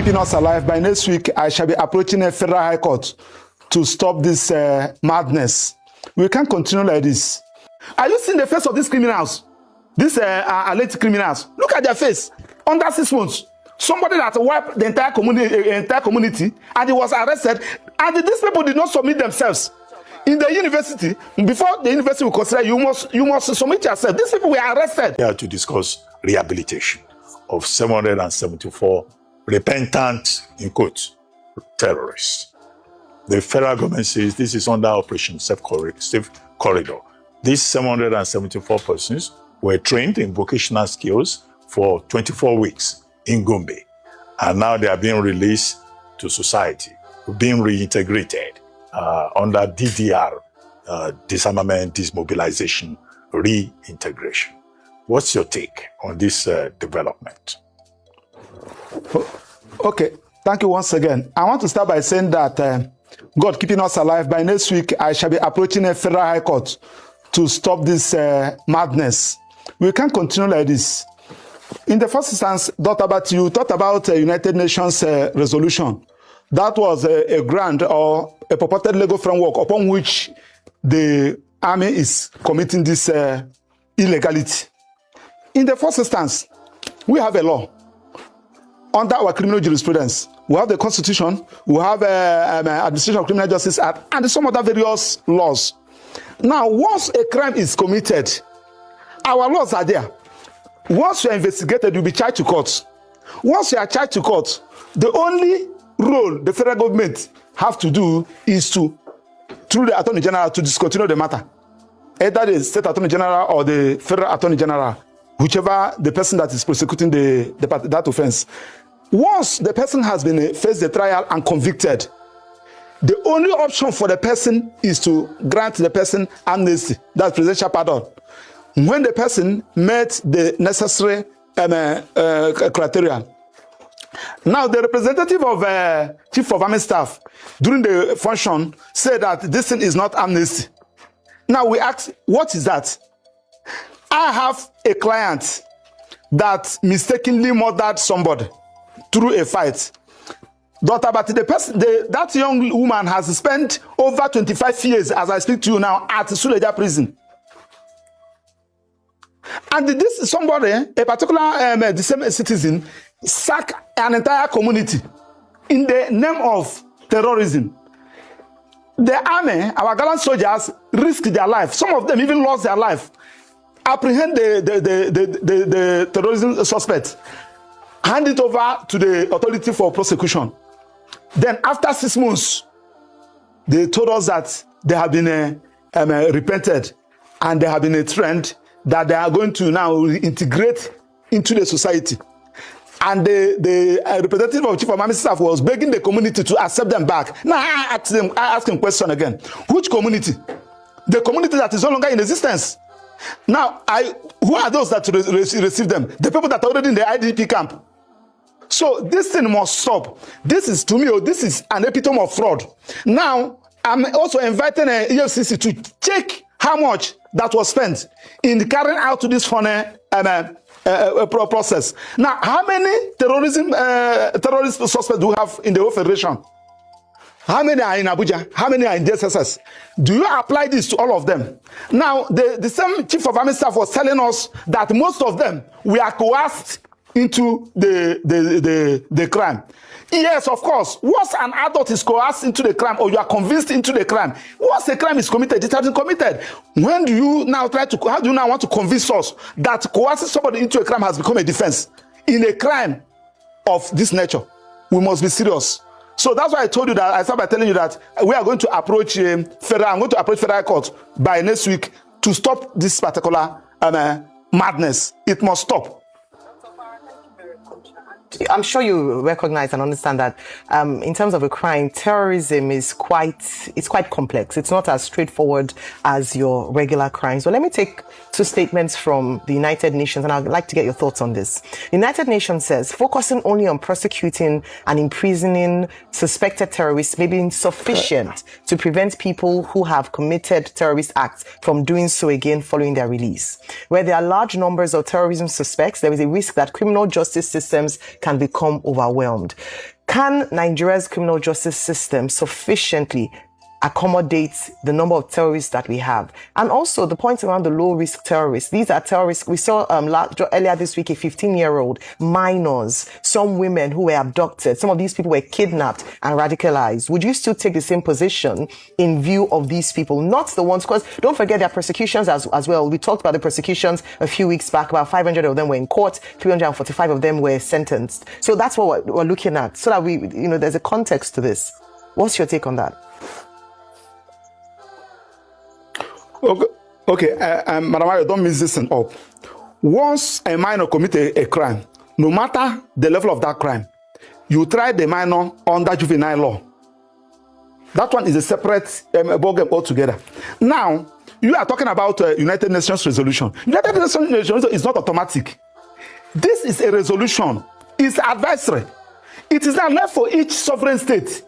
keeping us alive. By next week, I shall be approaching a federal high court to stop this madness. We can't continue like this. Are you seeing the face of these criminals? These alleged criminals? Look at their face. Under 6 months, somebody that wiped the entire community, and he was arrested, and these people did not submit themselves. In the university, before the university will consider you must submit yourself. These people were arrested. We are to discuss rehabilitation of 774 repentant, in quotes, terrorists. The federal government says this is under Operation Safe Corridor. These 774 persons were trained in vocational skills for 24 weeks in Gombe, and now they are being released to society, being reintegrated under DDR, disarmament, demobilization, reintegration. What's your take on this development? Okay, thank you once again. I want to start by saying that God keeping us alive. By next week, I shall be approaching a federal high court to stop this madness. We can't continue like this. In the first instance, you talked about a United Nations resolution. That was a grant or a purported legal framework upon which the army is committing this illegality. In the first instance, we have a law. Under our criminal jurisprudence, we have the Constitution, we have Administration of Criminal Justice Act, and some other various laws. Now, once a crime is committed, our laws are there. Once you are investigated, you'll be charged to court. Once you are charged to court, the only role the federal government have to do is to, through the Attorney General, to discontinue the matter. Either the State Attorney General or the Federal Attorney General, whichever the person that is prosecuting that offense. Once the person has been faced the trial and convicted, the only option for the person is to grant the person amnesty, that's presidential pardon. When the person met the necessary criteria. Now, the representative of Chief of Army Staff during the function said that this thing is not amnesty. Now we ask, what is that? I have a client that mistakenly murdered somebody through a fight. But that young woman has spent over 25 years, as I speak to you now, at Suleja prison. And this is somebody, a particular the same citizen, sack an entire community in the name of terrorism. The army, our gallant soldiers, risked their life. Some of them even lost their life. Apprehend the terrorism suspect, hand it over to the authority for prosecution. Then after 6 months, they told us that they have been repented and they have been trained, that they are going to now integrate into the society. And the representative of Chief of Army Staff was begging the community to accept them back. Now I ask him question again. Which community? The community that is no longer in existence. Now, who are those that receive them? The people that are already in the IDP camp. So this thing must stop. This is, to me, this is an epitome of fraud. Now, I'm also inviting EFCC to check how much that was spent in carrying out this funny process. Now, how many terrorist suspects do you have in the whole federation? How many are in Abuja? How many are in DSSS? Do you apply this to all of them? Now, the same Chief of Army Staff was telling us that most of them were coerced into the crime. Yes, of course. Once an adult is coerced into the crime, or you are convinced into the crime, once a crime is committed, it has been committed. When do you now how do you now want to convince us that coercing somebody into a crime has become a defense? In a crime of this nature, we must be serious. So that's why I told you that, I started by telling you that we are going to approach I'm going to approach federal court by next week to stop this particular madness. It must stop. I'm sure you recognize and understand that in terms of a crime, terrorism is quite complex. It's not as straightforward as your regular crimes. So let me take two statements from the United Nations, and I'd like to get your thoughts on this. The United Nations says focusing only on prosecuting and imprisoning suspected terrorists may be insufficient to prevent people who have committed terrorist acts from doing so again following their release. Where there are large numbers of terrorism suspects, there is a risk that criminal justice systems can become overwhelmed. Can Nigeria's criminal justice system sufficiently accommodate the number of terrorists that we have? And also the point around the low-risk terrorists. These are terrorists. We saw earlier this week a 15-year-old, minors, some women who were abducted. Some of these people were kidnapped and radicalized. Would you still take the same position in view of these people? Not the ones, because don't forget their persecutions as well. We talked about the persecutions a few weeks back. About 500 of them were in court. 345 of them were sentenced. So that's what we're looking at. So that there's a context to this. What's your take on that? Okay, Madam Ayo, don't mix this thing up. Once a minor commits a crime, no matter the level of that crime, you try the minor under juvenile law. That one is a separate ballgame altogether. Now, you are talking about United Nations resolution. United Nations resolution is not automatic. This is a resolution. It's advisory. It is now left for each sovereign state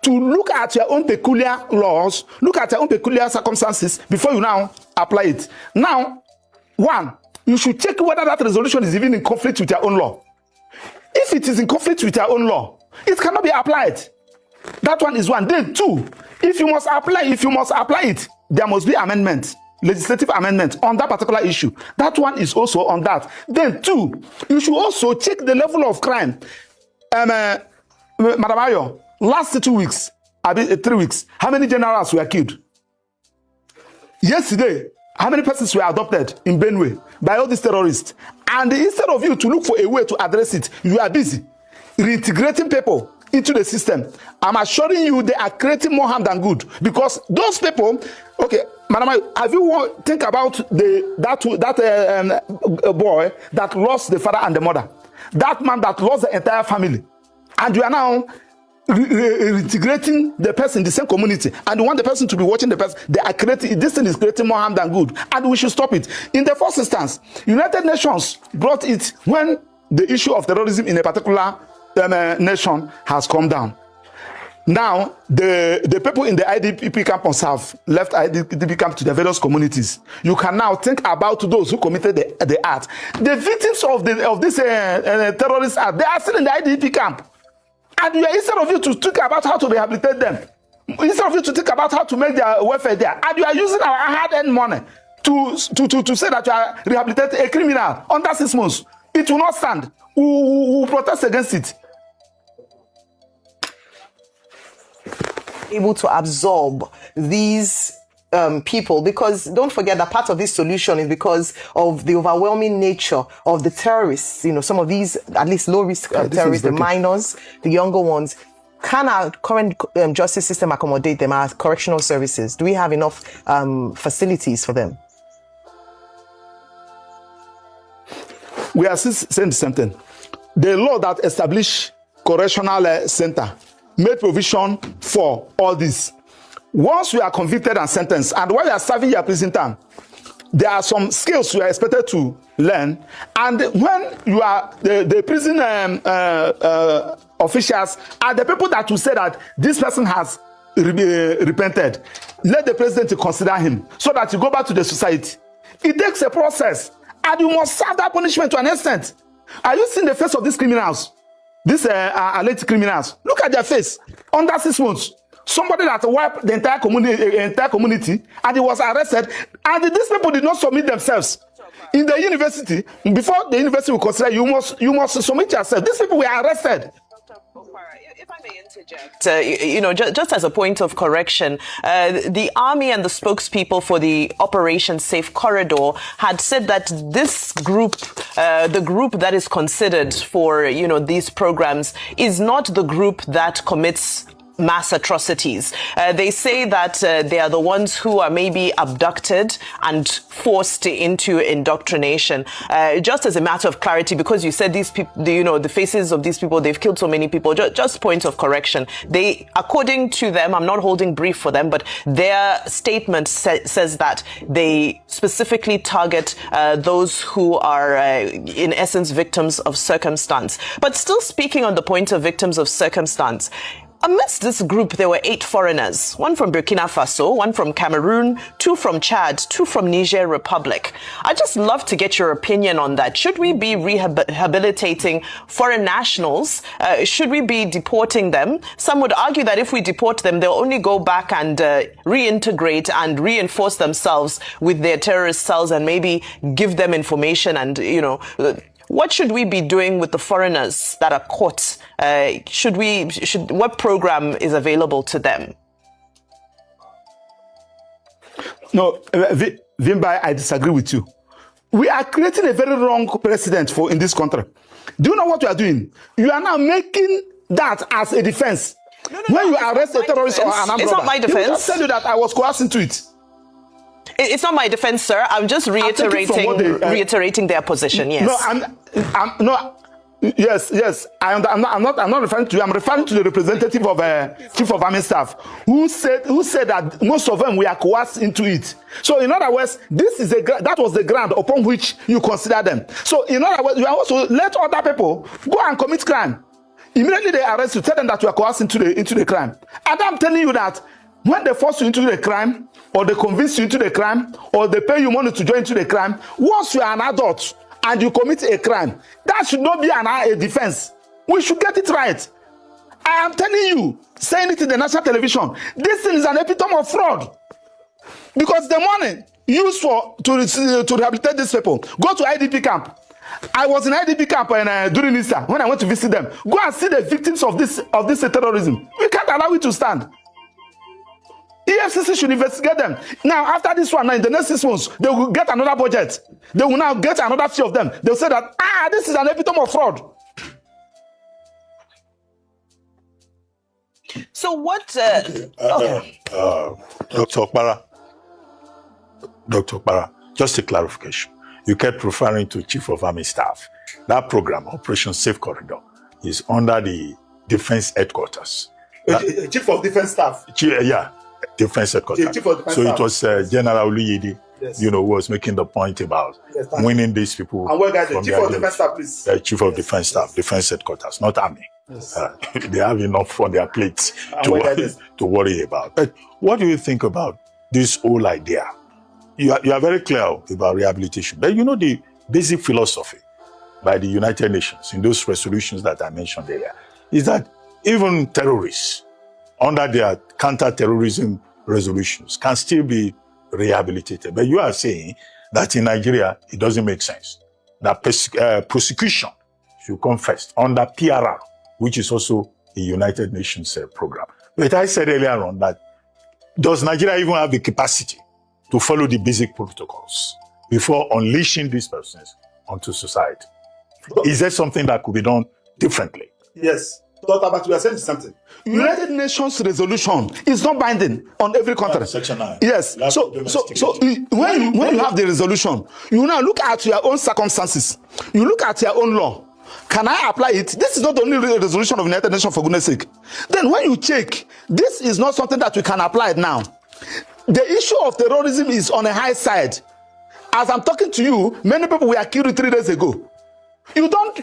to look at your own peculiar laws, look at your own peculiar circumstances before you now apply it. Now, one, you should check whether that resolution is even in conflict with your own law. If it is in conflict with your own law, it cannot be applied. That one is one. Then two, if you must apply it, there must be amendment, legislative amendment on that particular issue. That one is also on that. Then two, you should also check the level of crime. Madam Ayo, last 2 weeks, 3 weeks, how many generals were killed? Yesterday, how many persons were adopted in Benue by all these terrorists? And instead of you to look for a way to address it, you are busy reintegrating people into the system. I'm assuring you they are creating more harm than good, because those people, okay, Madam, have you think about that boy that lost the father and the mother? That man that lost the entire family. And you are now reintegrating the person in the same community, and you want the person to be watching the person. They are creating, this thing is creating more harm than good, and we should stop it. In the first instance, United Nations brought it when the issue of terrorism in a particular nation has come down. Now, the people in the IDP camps have left IDP camp to the various communities. You can now think about those who committed the act. The victims of this terrorist act, they are still in the IDP camp. And instead of you to think about how to rehabilitate them, instead of you to think about how to make their welfare there, and you are using our hard-earned money to say that you are rehabilitating a criminal under 6 months, it will not stand. We will protest against it. Able to absorb these people, because don't forget that part of this solution is because of the overwhelming nature of the terrorists. Some of these, at least low-risk terrorists, the minors, the younger ones. Can our current justice system accommodate them as correctional services? Do we have enough facilities for them? We are still saying the same thing. The law that established correctional center made provision for all this. Once you are convicted and sentenced, and while you are serving your prison term, there are some skills you are expected to learn. And when you are the prison officials are the people that will say that this person has repented, let the president consider him so that you go back to the society. It takes a process, and you must serve that punishment to an extent. Are you seeing the face of these criminals? These alleged criminals. Look at their face. Under 6 months, somebody that wiped the entire community, and he was arrested, and these people did not submit themselves. In the university, before the university will consider you must submit yourself. These people were arrested. If I may interject, just as a point of correction, the army and the spokespeople for the Operation Safe Corridor had said that this group, the group that is considered for, these programs, is not the group that commits mass atrocities. They say that they are the ones who are maybe abducted and forced into indoctrination. Just as a matter of clarity, because you said these people, the faces of these people, they've killed so many people. Just point of correction. They, according to them, I'm not holding brief for them, but their statement says that they specifically target those who are, in essence, victims of circumstance. But still speaking on the point of victims of circumstance, Amidst this group, there were 8 foreigners, 1 from Burkina Faso, 1 from Cameroon, 2 from Chad, 2 from Niger Republic. I'd just love to get your opinion on that. Should we be rehabilitating foreign nationals? Should we be deporting them? Some would argue that if we deport them, they'll only go back and reintegrate and reinforce themselves with their terrorist cells and maybe give them information and, what should we be doing with the foreigners that are caught? What program is available to them? No, Vimbai, I disagree with you. We are creating a very wrong precedent in this country. Do you know what you are doing? You are now making that as a defense. When you arrest a terrorist or an armed robber, it's not my defense. He will just tell you that I was coerced into it. It's not my defense, sir. I'm just reiterating their position. Yes. Yes. I'm not referring to you. I'm referring to the representative of Chief of Army Staff, who said that most of them were coerced into it. So, in other words, that was the ground upon which you consider them. So, in other words, you are also let other people go and commit crime. Immediately they arrest you, tell them that you are coerced into the crime. And I'm telling you that when they force you into the crime, or they convince you into the crime, or they pay you money to join into the crime, once you are an adult and you commit a crime, that should not be a defense. We should get it right. I am telling you, saying it in the national television, this thing is an epitome of fraud. Because the money used to rehabilitate these people, go to IDP camp. I was in IDP camp during Easter when I went to visit them. Go and see the victims of this terrorism. We can't allow it to stand. EFCC should investigate them. Now, after this one, in the next 6 months, they will get another budget. They will now get another few of them. They'll say that, this is an epitome of fraud. So what... Dr. Okpara, just a clarification. You kept referring to Chief of Army Staff. That program, Operation Safe Corridor, is under the Defense Headquarters. Chief of Defense Staff. Defense Headquarters. So it was General Oluyede, who was making the point about winning these people. And where guys, Chief of Defense Staff, please. Chief of Defense Staff, Defense Headquarters, not Army. Yes. They have enough on their plates to worry about. But what do you think about this whole idea? You are very clear about rehabilitation. But the basic philosophy by the United Nations in those resolutions that I mentioned earlier is that even terrorists under their counter-terrorism resolutions can still be rehabilitated. But you are saying that in Nigeria, it doesn't make sense. That prosecution should come first under PRR, which is also a United Nations program. But I said earlier on that, does Nigeria even have the capacity to follow the basic protocols before unleashing these persons onto society? Is there something that could be done differently? Yes. Dr. But we are saying something. United Nations resolution is not binding on every country. Section 9. Yes. So when you have the resolution, you now look at your own circumstances. You look at your own law. Can I apply it? This is not the only resolution of the United Nations, for goodness sake. Then when you check, this is not something that we can apply now. The issue of terrorism is on a high side. As I'm talking to you, many people were killed 3 days ago. You don't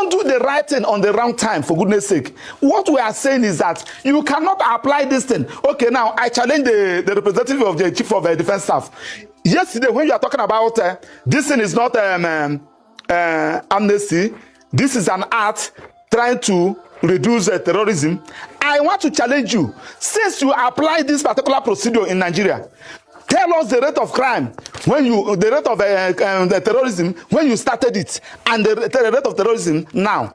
do the right thing on the wrong time, for goodness sake. What we are saying is that you cannot apply this thing. Okay, now I challenge the representative of the Chief of Defense Staff. Yesterday, when you are talking about this thing is not amnesty, this is an art trying to reduce terrorism. I want to challenge you. Since you apply this particular procedure in Nigeria, tell us the rate of crime the rate of the terrorism when you started it, and the rate of terrorism now.